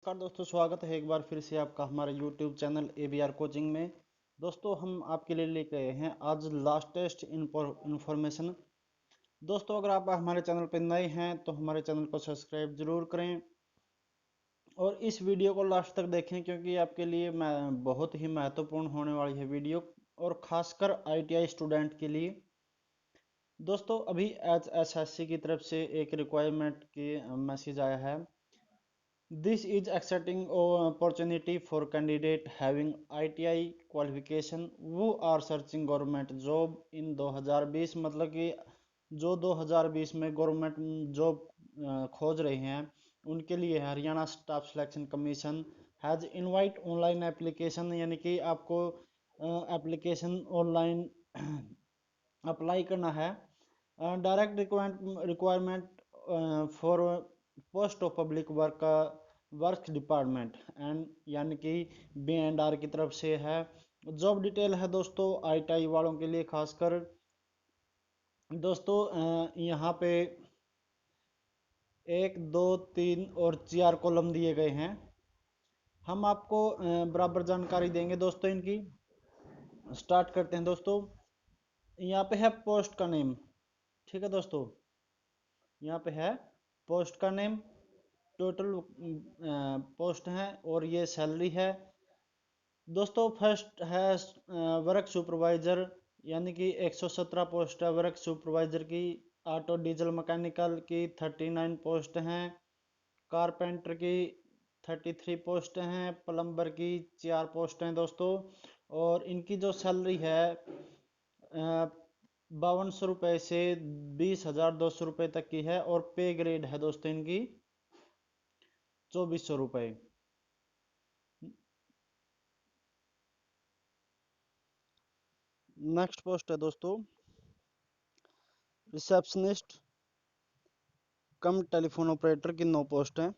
नमस्कार दोस्तों, स्वागत है एक बार फिर से आपका हमारे YouTube चैनल ABR कोचिंग में। दोस्तों हम आपके लिए लेके आए हैं आज लास्टेस्ट इंफॉर्मेशन। दोस्तों अगर आप हमारे चैनल पर नए हैं तो हमारे चैनल को सब्सक्राइब जरूर करें और इस वीडियो को लास्ट तक देखें क्योंकि आपके लिए बहुत ही महत्वपूर्ण होने वाली है वीडियो, और खासकर ITI स्टूडेंट के लिए। दोस्तों अभी HSSC की तरफ से एक रिक्वायरमेंट की मैसेज आया है। This is exciting opportunity for candidate having ITI qualification who are searching government job in 2020, मतलब कि जो 2020 में गवर्नमेंट जॉब खोज रहे हैं उनके लिए Haryana staff selection commission has invite online application, यानी कि आपको एप्लीकेशन ऑनलाइन अप्लाई करना है। Direct requirement for post of public work department and, यानी कि B&R की तरफ से है। जॉब डिटेल है दोस्तों ITI वालों के लिए खासकर। दोस्तों यहाँ पे 1 2 3 और 4 कॉलम दिए गए हैं। हम आपको बराबर जानकारी देंगे दोस्तों इनकी। स्टार्ट करते हैं दोस्तों। यहाँ पे है पोस्ट का नेम, ठीक है दोस्तों। यहाँ पे है पोस्ट का नेम, टोटल पोस्ट हैं और ये सैलरी है दोस्तों। फर्स्ट है वर्क सुपरवाइजर, यानी कि 117 पोस्ट है वर्क सुपरवाइजर की। ऑटो डीजल मैकेनिकल की 39 पोस्ट हैं। कारपेंटर की 33 पोस्ट हैं। प्लम्बर की 4 पोस्ट हैं दोस्तों। और इनकी जो सैलरी है 5200 रुपये से 20,200 रुपये तक की है, और पे ग्रेड है दोस्तों इनकी 2400 रुपये। नेक्स्ट पोस्ट है दोस्तों रिसेप्शनिस्ट कम टेलीफोन ऑपरेटर की 9 पोस्ट हैं।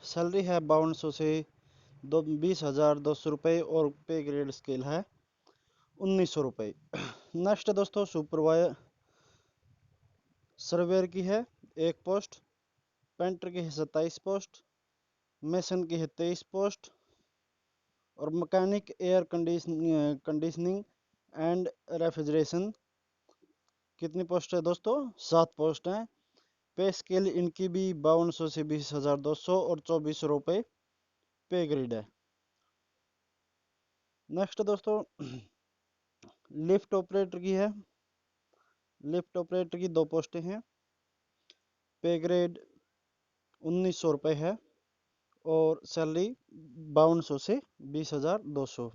सैलरी है 5200 से 20,200 रुपये, और पे ग्रेड स्केल है 1900 रुपये। नेक्स्ट है दोस्तों सुपरवाइजर सर्वेयर की है 1 पोस्ट। पेंटर की है 27 पोस्ट। मेसन की है 23 पोस्ट। और mechanic air conditioning and refrigeration कितनी पोस्ट है दोस्तों? 7 पोस्ट हैं। पे स्केल इनकी भी 5200 से 20,200 और 2400 रुपये पे ग्रेड है। नेक्स्ट दोस्तों लिफ्ट ऑपरेटर की है। लिफ्ट ऑपरेटर की 2 पोस्टें हैं। पे ग्रेड 1900 रुपये है, और सैलरी 5200 से 20,200।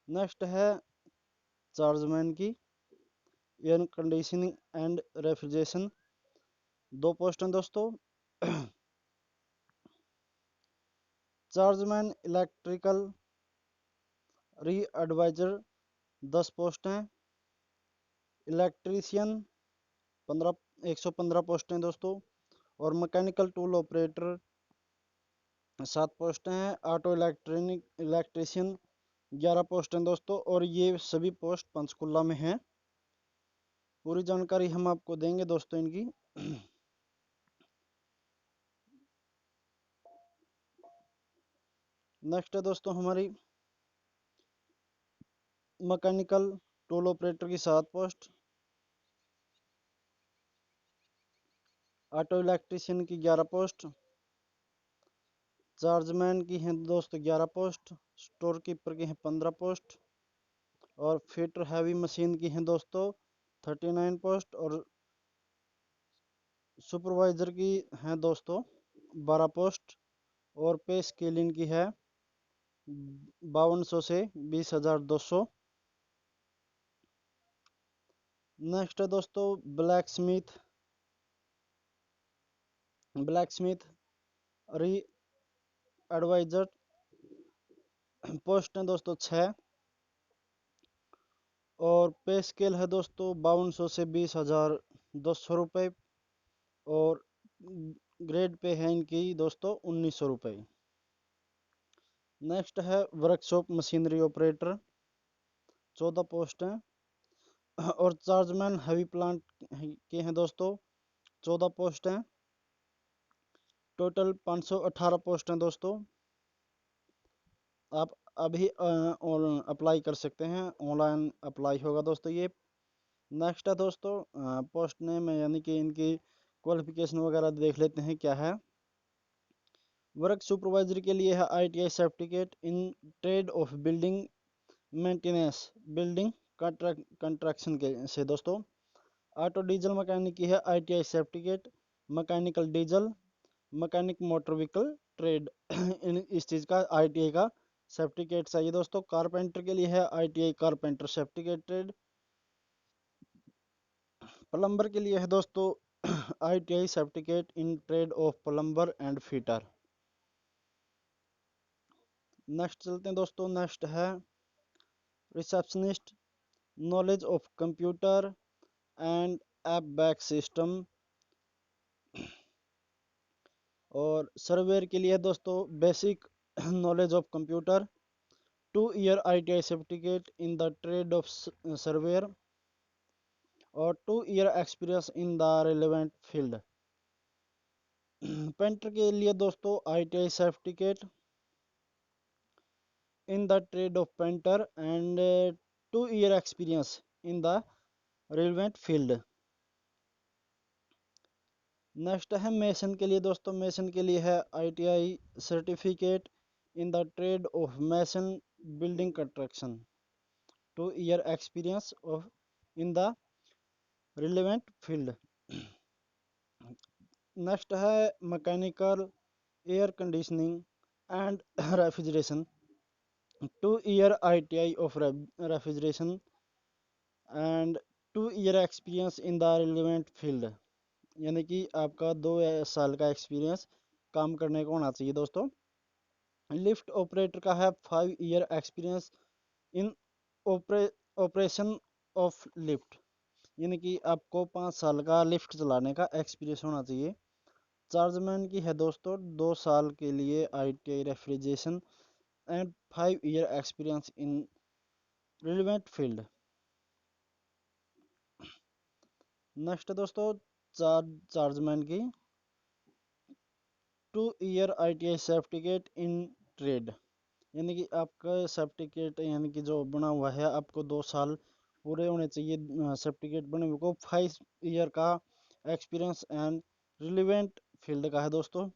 नेक्स्ट है चार्जमैन की air conditioning and refrigeration 2 post हैं दोस्तों। चार्जमैन इलेक्ट्रिकल री एडवाइजर 10 पोस्ट हैं। इलेक्ट्रीशियन 115 पोस्ट हैं दोस्तों। और मैकेनिकल टूल ऑपरेटर 7 पोस्ट हैं। ऑटो इलेक्ट्रीशियन 11 पोस्ट हैं दोस्तों, और ये सभी पोस्ट पंचकुला में हैं। पूरी जानकारी हम आपको देंगे दोस्तों इनकी। नेक्स्ट है दोस्तों हमारी मैकेनिकल टूल ऑपरेटर की 7 पोस्ट। ऑटो इलेक्ट्रीशियन की 11 पोस्ट। चार्जमैन की हैं दोस्तों 11 पोस्ट। स्टोर कीपर की हैं 15 पोस्ट। और फिटर हैवी मशीन की हैं दोस्तों 39 पोस्ट। और सुपरवाइजर की हैं दोस्तों 12 पोस्ट। और पे स्केल इनकी है 5200 से 20,200। नेक्स्ट है दोस्तों ब्लैक स्मिथ री एडवाइजर पोस्ट है दोस्तों 6। और पे स्केल है दोस्तों 5200 से 20,200 रुपये। और ग्रेड पे है इनकी दोस्तों 1900 रुपये। नेक्स्ट है वर्कशॉप मशीनरी ऑपरेटर 14 पोस्ट हैं। और चार्जमैन हैवी प्लांट के हैं दोस्तों 14 पोस्ट हैं। टोटल 518 पोस्ट हैं दोस्तों। आप अभी अप्लाई कर सकते हैं, ऑनलाइन अप्लाई होगा दोस्तों ये। नेक्स्ट है दोस्तों पोस्ट नेम यानी कि इनकी क्वालिफिकेशन वगैरह देख लेते हैं क्या है। वर्क सुपरवाइजर के लिए है ITI certificate in trade off building maintenance, building construction के से दोस्तों। ऑटो डीजल मैकेनिक की है ITI certificate mechanical diesel mechanic motor vehicle trade इस चीज़ का ITI का सर्टिफिकेट चाहिए दोस्तों। कारपेंटर के लिए है ITI carpenter certificate trade. Plumber के लिए है दोस्तों ITI certificate in trade off plumber and fitter. Next चलते हैं दोस्तों। नेक्स्ट है receptionist, knowledge of computer and app back system. और सर्वेयर के लिए दोस्तों basic knowledge of computer, 2 year ITI certificate in the trade of surveyor और 2 year experience in the relevant field. Painter के लिए दोस्तों ITI certificate in the trade of painter and 2 year experience in the relevant field. Next है mason के लिए दोस्तों। Mason के लिए है ITI certificate in the trade of mason building construction, 2 year experience of in the relevant field. Next है mechanical air conditioning and refrigeration, 2 year ITI of refrigeration and 2 year experience in the relevant field. यानी कि आपका 2 साल का experience काम करने को होना चाहिए दोस्तों। लिफ्ट ऑपरेटर का है 5 year experience in operation of lift, यानी कि आपको 5 साल का लिफ्ट चलाने का एक्सपीरियंस होना चाहिए। चार्जमैन की है दोस्तों 2 साल के लिए ITI refrigeration and 5 year experience in relevant field. Next दोस्तों चार्जमैन की 2 year ITI certificate in trade, यानी कि आपका सर्टिफिकेट यानी कि जो बना हुआ है आपको 2 साल पूरे होने चाहिए सर्टिफिकेट बने हुए को। 5 ईयर का एक्सपीरियंस एंड रिलेवेंट फील्ड का है दोस्तों।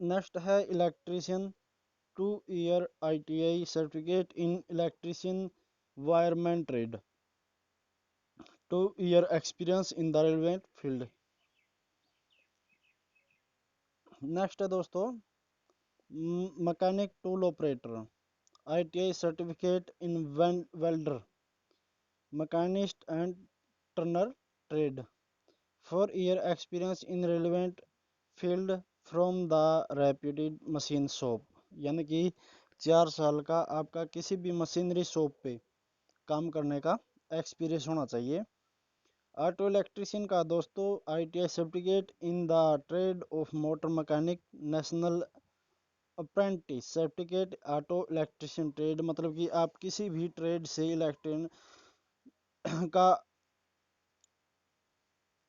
नेक्स्ट है electrician, 2 year ITI certificate in electrician wireman trade, 2 year experience in the relevant field. Next है दोस्तों mechanic tool operator, ITI certificate in welder machinist and Turner trade, 4 year experience in relevant field from the reputed machine shop, यानी कि 4 साल का आपका किसी भी machinery shop पे काम करने का एक्सपीरियंस होना चाहिए। ऑटो इलेक्ट्रीशियन का दोस्तों ITI certificate in the trade of motor mechanic national apprentice certificate auto electrician trade, मतलब कि आप किसी भी ट्रेड से इलेक्ट्रिशियन का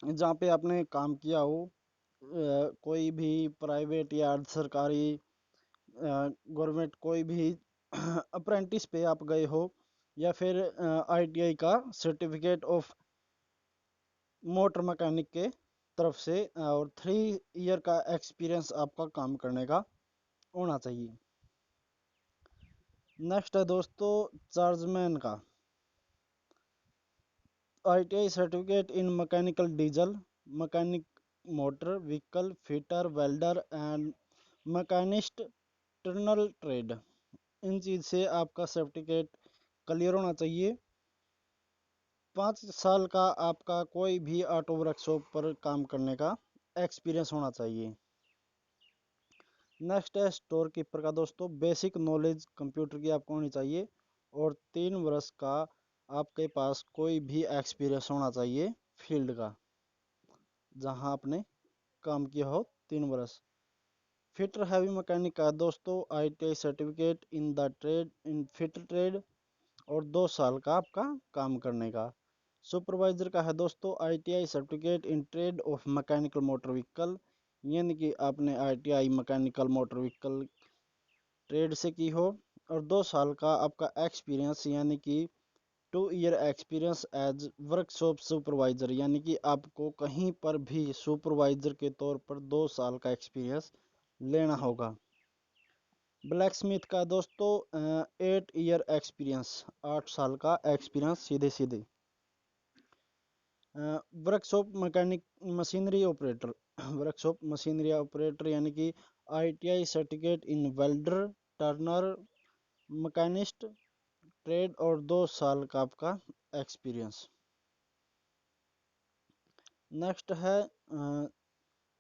जहाँ पे आपने काम किया हो, कोई भी प्राइवेट या अर्ध सरकारी गवर्नमेंट कोई भी अप्रेंटिस पे आप गए हो, या फिर ITI का सर्टिफिकेट ऑफ मोटर मैकेनिक के तरफ से और 3 ईयर का एक्सपीरियंस आपका काम करने का होना चाहिए। नेक्स्ट है दोस्तों चार्जमैन का ITI certificate in mechanical diesel mechanic motor vehicle fitter welder and machinist turner trade. इन चीज़ से आपका सर्टिफिकेट क्लियर होना चाहिए। 5 साल का आपका कोई भी ऑटो वर्कशॉप पर काम करने का एक्सपीरियंस होना चाहिए। नेक्स्ट है स्टोर कीपर का दोस्तों, बेसिक नॉलेज कंप्यूटर की आपको होनी चाहिए और 3 वर्ष का आपके पास कोई भी एक्सपीरियंस होना चाहिए फील्ड का जहां आपने काम किया हो 3 वर्ष। फिटर हैवी मैकेनिक का दोस्तों ITI certificate in the trade in fitter trade और 2 साल का आपका काम करने का। सुपरवाइजर का है दोस्तों ITI certificate in trade off mechanical motor vehicle, यानी कि आपने ITI mechanical motor vehicle trade से की हो, और 2 साल का आपका एक्सपीरियंस, यानी कि 2 year experience as workshop supervisor, यानी कि आपको कहीं पर भी सुपरवाइजर के तौर पर 2 साल का एक्सपीरियंस लेना होगा। ब्लैक स्मिथ का दोस्तों 8 ईयर एक्सपीरियंस, 8 साल का एक्सपीरियंस सीधे सीधे। Workshop mechanic machinery operator, workshop machinery operator यानी कि ITI सर्टिफिकेट इन वेल्डर, टर्नर, मैकेनिस्ट ट्रेड, और 2 साल का आपका एक्सपीरियंस। नेक्स्ट है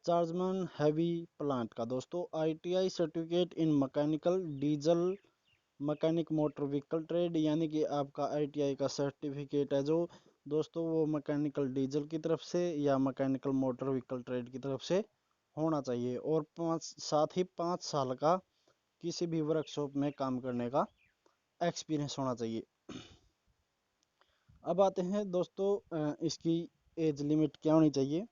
चार्जमैन हैवी प्लांट का दोस्तों ITI certificate in mechanical diesel mechanic motor vehicle trade, यानी कि आपका ITI का सर्टिफिकेट है जो दोस्तों वो मैकेनिकल डीजल की तरफ से या मैकेनिकल मोटर व्हीकल ट्रेड की तरफ से होना चाहिए, और साथ ही 5 साल का किसी भी वर्कशॉप में काम करने का एक्सपीरियंस होना चाहिए। अब आते हैं दोस्तों इसकी एज लिमिट क्या होनी चाहिए।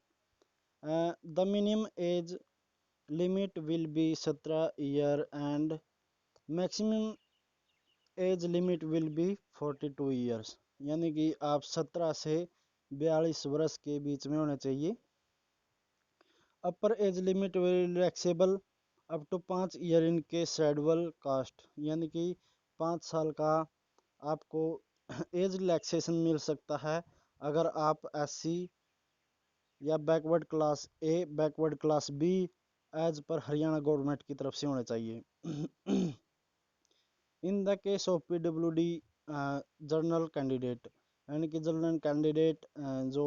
The minimum age limit will be 17 year and maximum age limit will be 42 years, यानी कि आप 17 से 42 वर्ष के बीच में होने चाहिए। Upper age limit relaxable up to 5 year in case schedule caste, यानी कि 5 साल का आपको एज रिलैक्सेशन मिल सकता है अगर आप SC या backward class A, backward class B age पर हरियाणा गवर्नमेंट की तरफ से होने चाहिए। In the case of PWD general candidate, यानी कि जनरल कैंडिडेट जो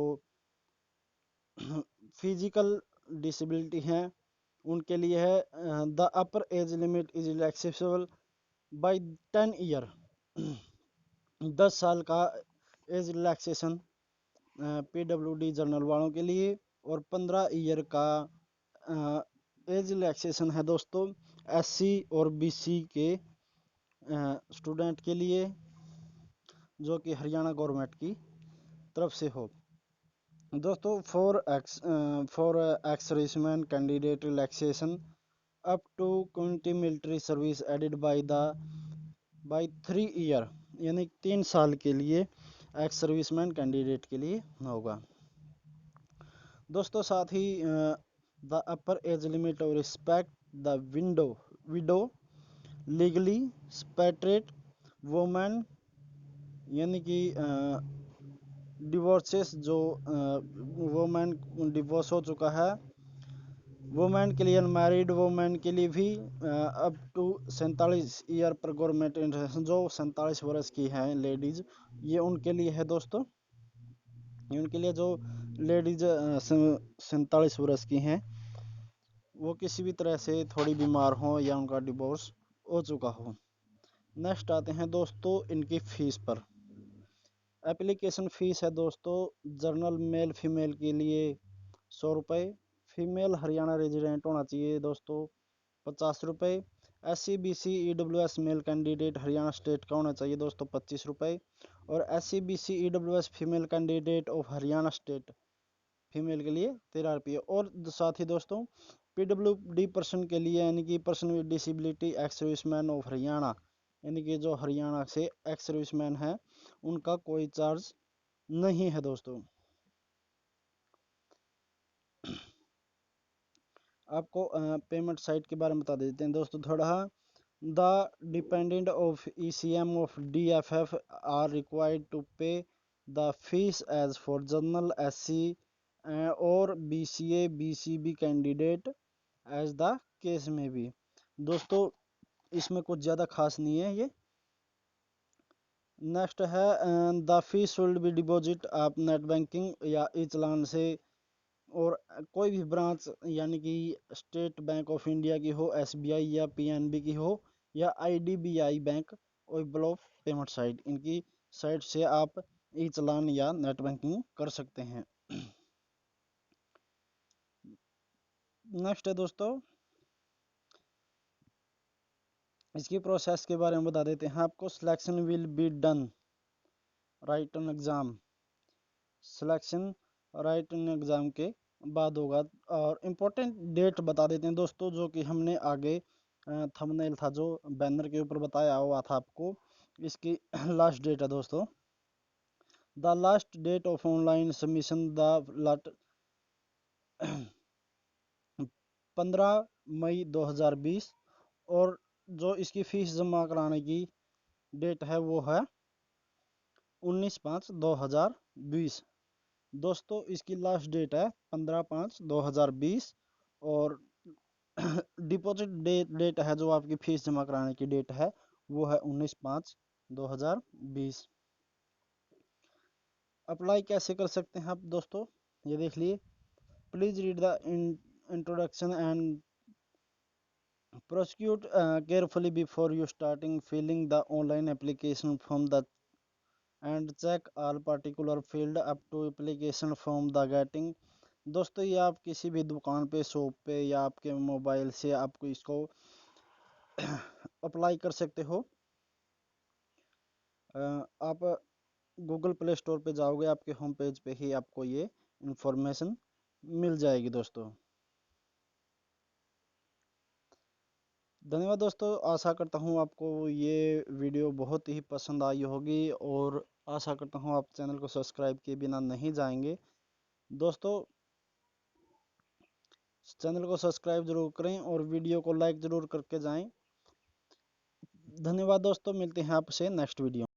फिजिकल डिसेबिलिटी हैं उनके लिए है, the upper age limit is accessible by 10 year, 10 साल का एज रिलैक्सेशन PWD जर्नल वालों के लिए, और 15 ईयर का एज रिलैक्सेशन है दोस्तों SC और BC के स्टूडेंट के लिए जो कि हरियाणा गवर्नमेंट की तरफ से हो। दोस्तों for ex serviceman candidate relaxation up to 20 military service added by 3 year, यानी 3 साल के लिए एक्स सर्विसमैन कैंडिडेट के लिए होगा। दोस्तों साथ ही the upper age limit of respect the widow legally separate women, यानी कि डिवोर्सेस जो वुमेन डिवोर्स हो चुका है, वुमेन के लिए, अनमैरिड वुमेन के लिए भी अप टू 47 ईयर पर गवर्नमेंट इंटरेक्शन, जो 47 वर्ष की हैं लेडीज, ये उनके लिए है दोस्तों। ये उनके लिए जो लेडीज 47 वर्ष की हैं वो किसी भी तरह से थोड़ी बीमार हो या उनका डिवोर्स हो चुका हो। नेक्स्ट आते हैं दोस्तों इनकी फीस पर। एप्लीकेशन फ़ीस है दोस्तों जर्नल मेल फीमेल के लिए 100 रुपये, फीमेल हरियाणा रेजिडेंट होना चाहिए दोस्तों 50 रुपये, SC BC EWS male candidate Haryana state का होना चाहिए दोस्तों 25 रुपये, और SC BC EWS female candidate of Haryana state female के लिए 13 रुपये। और साथ ही दोस्तों PWD पर्सन के लिए, यानी कि person with disability ex serviceman of Haryana, यानी कि जो हरियाणा से एक्स सर्विसमैन है उनका कोई चार्ज नहीं है दोस्तों। आपको पेमेंट साइट के बारे में बता देते हैं दोस्तों थोड़ा। The dependent of ECM of DFF are required to pay the fees as for general SC और BCA BCB candidate as the case में भी। दोस्तों इसमें कुछ ज़्यादा खास नहीं है ये। नेक्स्ट है the fees should be deposit आप नेट बैंकिंग या ई चलान से, और कोई भी ब्रांच यानी कि स्टेट बैंक ऑफ इंडिया की हो, SBI या PNB की हो, या IDBI बैंक और ब्लॉक पेमेंट साइट, इनकी साइट से आप ई चलान या नेट बैंकिंग कर सकते हैं। नेक्स्ट है दोस्तों इसकी प्रोसेस के बारे में बता देते हैं आपको। Selection will be done right on exam selection right in exam के बाद होगा। और इम्पोर्टेंट डेट बता देते हैं दोस्तों, जो कि हमने आगे थंबनेल था जो बैनर के ऊपर बताया हुआ था आपको, इसकी लास्ट डेट है दोस्तों। The last date of online submission the 15 May 2020। और जो इसकी फीस जमा कराने की डेट है वो है 19/5/2020। दोस्तों इसकी लास्ट डेट है 15/5/2020। और डिपॉजिट डेट है, जो आपकी फीस जमा कराने की डेट है, वो है 19/5/2020। अप्लाई कैसे कर सकते हैं आप दोस्तों, ये देख लिए। Please read the introduction and prosecute carefully before you starting filling the online application form and check all particular field up to application form the getting। दोस्तों ये आप किसी भी दुकान पे, शॉप पे, या आपके मोबाइल से आपको इसको अप्लाई कर सकते हो। आप गूगल प्ले स्टोर पे जाओगे, आपके होम पेज पे ही आपको ये इंफॉर्मेशन मिल जाएगी दोस्तों। धन्यवाद दोस्तों, आशा करता हूँ आपको ये वीडियो बहुत ही पसंद आई होगी, और आशा करता हूँ आप चैनल को सब्सक्राइब किए बिना नहीं जाएंगे। दोस्तों चैनल को सब्सक्राइब जरूर करें और वीडियो को लाइक जरूर करके जाएं। धन्यवाद दोस्तों, मिलते हैं आपसे नेक्स्ट वीडियो।